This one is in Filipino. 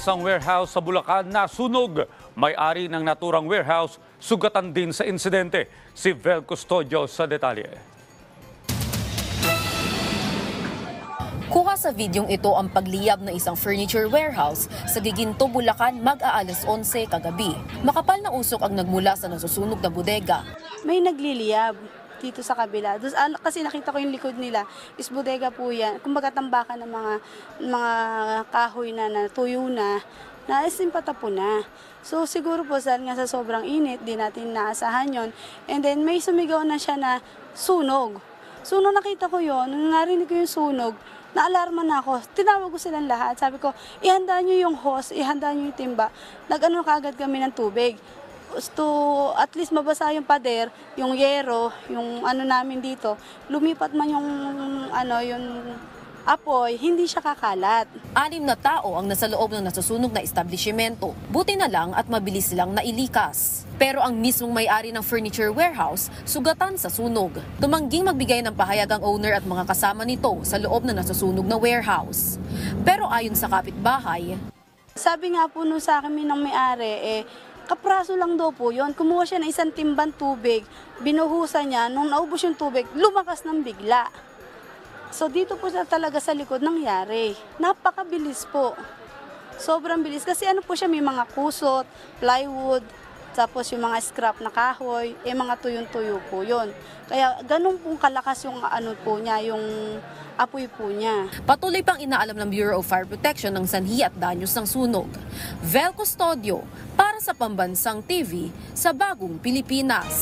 Isang warehouse sa Bulacan na sunog. May-ari ng naturang warehouse sugatan din sa insidente. Si Vel Custodio sa detalye. Kuha sa videong ito ang pagliyab ng isang furniture warehouse sa Giginto, Bulacan mag-aalas 11 kagabi. Makapal na usok ang nagmula sa nasusunog na bodega. May nagliliyab dito sa kabila. Kasi nakita ko yung likod nila, is bodega po yan. Kumbaga tambakan ng mga kahoy na natuyo na isimpata po na. So siguro po dahil nga sa sobrang init, di natin naasahan yon. And then may sumigaw na siya na sunog. So nung nakita ko yon, nung narinig ko yung sunog, naalarma na ako. Tinawag ko silang lahat. Sabi ko, ihanda nyo yung hose, ihanda nyo yung timba. Nag-ano kaagad kami ng tubig. To at least mabasa yung pader, yung yero, yung ano namin dito, lumipat man yung yung apoy, hindi siya kakalat. 6 na tao ang nasa loob ng nasusunog na establishmento. Buti na lang at mabilis silang nailikas. Pero ang mismong may-ari ng furniture warehouse, sugatan sa sunog. Tumangging magbigay ng pahayag ang owner at mga kasama nito sa loob ng nasusunog na warehouse. Pero ayon sa kapitbahay, sabi nga po sa akin ng may-ari, kapraso lang daw po yun. Kumuha siya ng isang timban tubig, binuhusan niya, nung naubos yung tubig, lumakas ng bigla. So dito po siya talaga sa likod nangyari. Napakabilis po. Sobrang bilis. Kasi ano po siya, may mga kusot, plywood, tapos yung mga scrap na kahoy, mga tuyong-tuyo po yun. Kaya ganun pong kalakas yung po niya, yung apoy po niya. Patuloy pang inaalam ng Bureau of Fire Protection ng sanhi at danyos ng sunog. Vel Custodio para sa Pambansang TV sa Bagong Pilipinas.